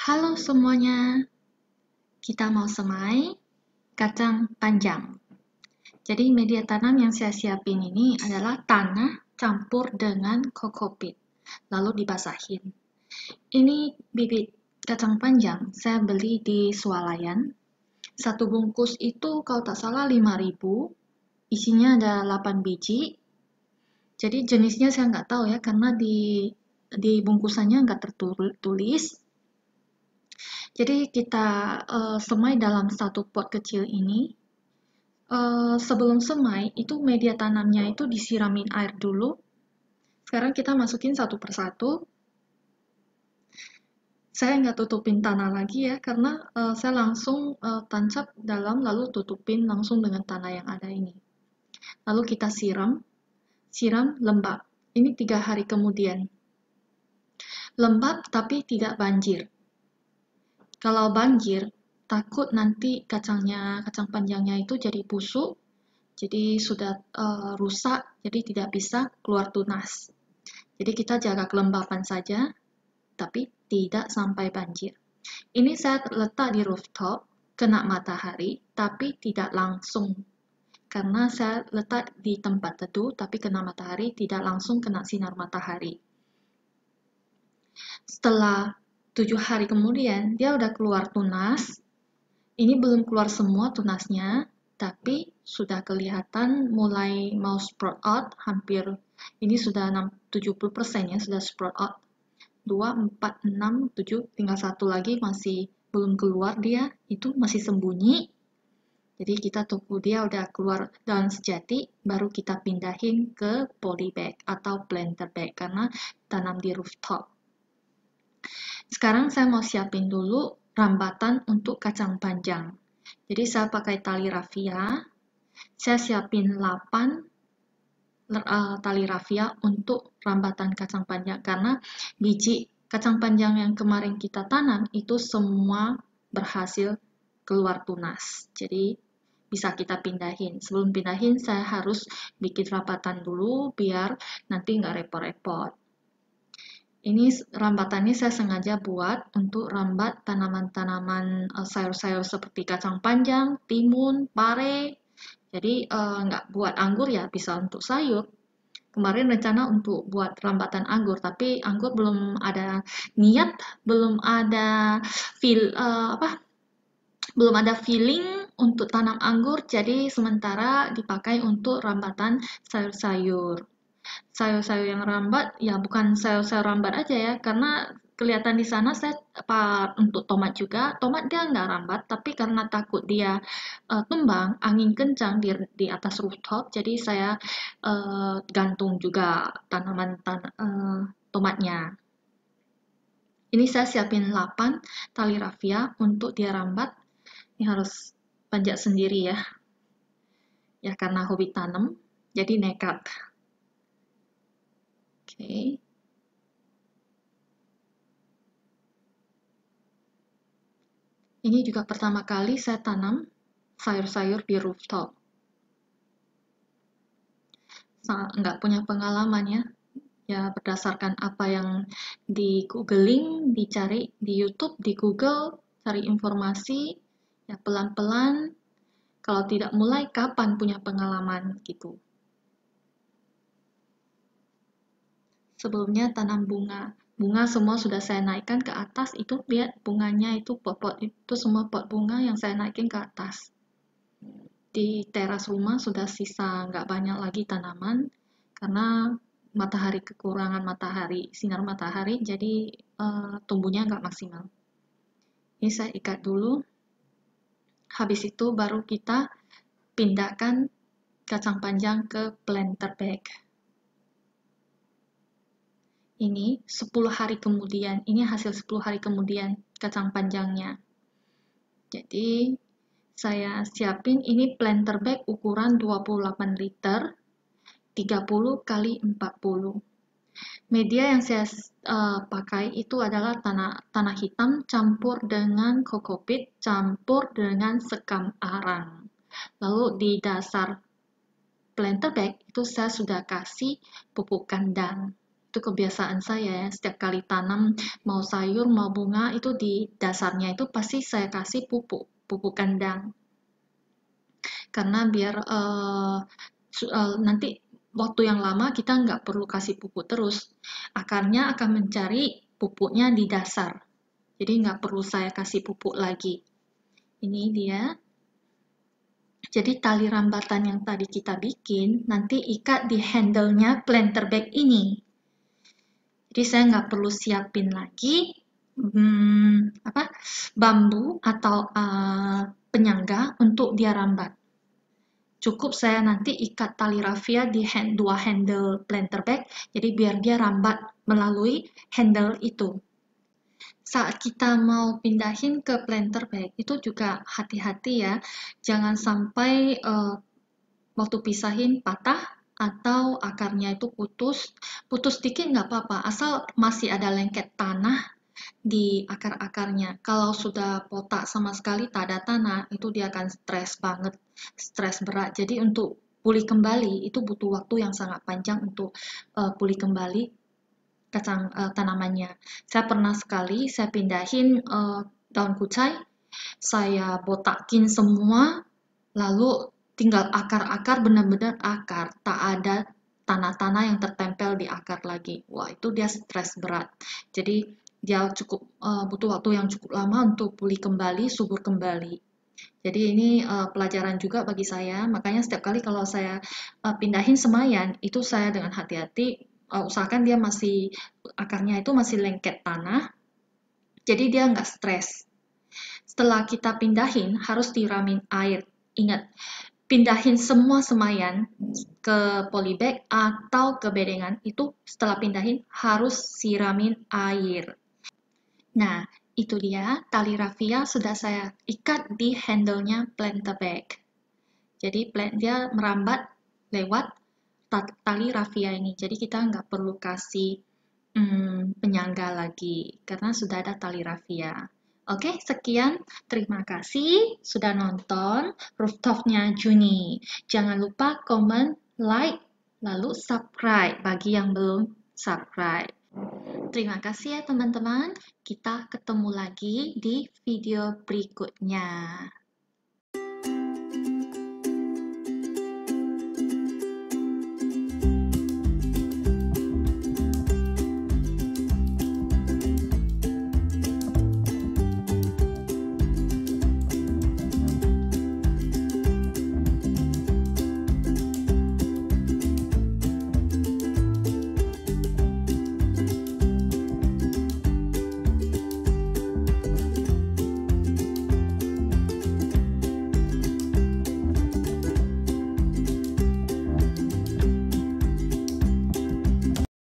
Halo semuanya, kita mau semai kacang panjang. Jadi media tanam yang saya siapin ini adalah tanah campur dengan kokopit, lalu dibasahin. Ini bibit kacang panjang, saya beli di Swalayan. Satu bungkus itu kalau tak salah 5.000, isinya ada 8 biji. Jadi jenisnya saya nggak tahu ya, karena di bungkusannya nggak tertulis. Jadi kita semai dalam satu pot kecil ini. Sebelum semai, itu media tanamnya itu disiramin air dulu. Sekarang kita masukin satu persatu. Saya nggak tutupin tanah lagi ya, karena saya langsung tancap dalam, lalu tutupin langsung dengan tanah yang ada ini. Lalu kita siram lembab. Ini 3 hari kemudian. Lembab tapi tidak banjir. Kalau banjir, takut nanti kacang panjangnya itu jadi busuk, jadi sudah rusak, jadi tidak bisa keluar tunas. Jadi kita jaga kelembapan saja, tapi tidak sampai banjir. Ini saya letak di rooftop, kena matahari, tapi tidak langsung. Karena saya letak di tempat teduh, tapi kena matahari, tidak langsung kena sinar matahari. Setelah 7 hari kemudian, dia udah keluar tunas. Ini belum keluar semua tunasnya, tapi sudah kelihatan mulai mau sprout out, hampir ini sudah 70% ya, sudah sprout out. 2, 4, 6, 7, tinggal satu lagi masih belum keluar dia, itu masih sembunyi. Jadi kita tunggu dia udah keluar daun sejati, baru kita pindahin ke polybag atau planter bag karena tanam di rooftop. Sekarang saya mau siapin dulu rambatan untuk kacang panjang. Jadi saya pakai tali rafia, saya siapin 8 tali rafia untuk rambatan kacang panjang karena biji kacang panjang yang kemarin kita tanam itu semua berhasil keluar tunas. Jadi bisa kita pindahin. Sebelum pindahin saya harus bikin rambatan dulu biar nanti nggak repot-repot. Ini rambatannya saya sengaja buat untuk rambat tanaman-tanaman sayur-sayur seperti kacang panjang, timun, pare. Jadi nggak buat anggur ya, bisa untuk sayur. Kemarin rencana untuk buat rambatan anggur, tapi anggur belum ada niat, belum ada belum ada feeling untuk tanam anggur, jadi sementara dipakai untuk rambatan sayur-sayur. Sayur-sayur yang rambat ya bukan sayur-sayur rambat aja ya, karena kelihatan di sana saya untuk tomat juga, tomat dia nggak rambat, tapi karena takut dia tumbang, angin kencang di atas rooftop, jadi saya gantung juga tanaman tomatnya. Ini saya siapin 8 tali rafia untuk dia rambat. Ini harus panjat sendiri ya. Ya karena hobi tanam, jadi nekat. Oke. Ini juga pertama kali saya tanam sayur-sayur di rooftop. Nggak punya pengalaman ya. Ya berdasarkan apa yang di googling, dicari di YouTube, di Google, cari informasi, ya pelan-pelan. Kalau tidak mulai, kapan punya pengalaman gitu. Sebelumnya tanam bunga. Bunga semua sudah saya naikkan ke atas, itu lihat bunganya itu pot-pot itu semua pot bunga yang saya naikin ke atas. Di teras rumah sudah sisa nggak banyak lagi tanaman karena matahari kekurangan matahari, sinar matahari, jadi tumbuhnya nggak maksimal. Ini saya ikat dulu. Habis itu baru kita pindahkan kacang panjang ke planter bag. Ini 10 hari kemudian, ini hasil 10 hari kemudian kacang panjangnya. Jadi saya siapin ini planter bag ukuran 28 liter 30 kali 40. Media yang saya pakai itu adalah tanah hitam campur dengan kokopit campur dengan sekam arang. Lalu di dasar planter bag itu saya sudah kasih pupuk kandang. Itu kebiasaan saya ya, setiap kali tanam mau sayur mau bunga itu di dasarnya itu pasti saya kasih pupuk kandang. Karena biar nanti waktu yang lama kita nggak perlu kasih pupuk terus. Akarnya akan mencari pupuknya di dasar. Jadi nggak perlu saya kasih pupuk lagi. Ini dia. Jadi tali rambatan yang tadi kita bikin, nanti ikat di handle-nya planter bag ini. Jadi saya nggak perlu siapin lagi bambu atau penyangga untuk dia rambat. Cukup saya nanti ikat tali rafia di dua handle planter bag, jadi biar dia rambat melalui handle itu. Saat kita mau pindahin ke planter bag, itu juga hati-hati ya, jangan sampai waktu pisahin patah atau akarnya itu putus. Putus dikit nggak apa-apa, asal masih ada lengket tanah di akar-akarnya. Kalau sudah potak sama sekali tak ada tanah, itu dia akan stres banget, stres berat. Jadi untuk pulih kembali itu butuh waktu yang sangat panjang untuk pulih kembali tanamannya. Saya pernah sekali saya pindahin daun kucai, saya botakin semua, lalu tinggal akar-akar, benar-benar akar, tak ada tanah-tanah yang tertempel di akar lagi. Wah, itu dia stres berat. Jadi dia butuh waktu yang cukup lama untuk pulih kembali, subur kembali. Jadi ini pelajaran juga bagi saya. Makanya setiap kali kalau saya pindahin semayan, itu saya dengan hati-hati usahakan dia akarnya itu masih lengket tanah. Jadi dia nggak stres. Setelah kita pindahin, harus diramin air. Ingat, pindahin semua semayan ke polybag atau ke bedengan, itu setelah pindahin harus siramin air. Nah, itu dia tali rafia sudah saya ikat di handle-nya planter bag. Jadi dia merambat lewat tali rafia ini. Jadi kita nggak perlu kasih penyangga lagi karena sudah ada tali rafia. Oke, sekian. Terima kasih sudah nonton Rooftopnya Juni. Jangan lupa komen, like, lalu subscribe bagi yang belum subscribe. Terima kasih ya teman-teman. Kita ketemu lagi di video berikutnya.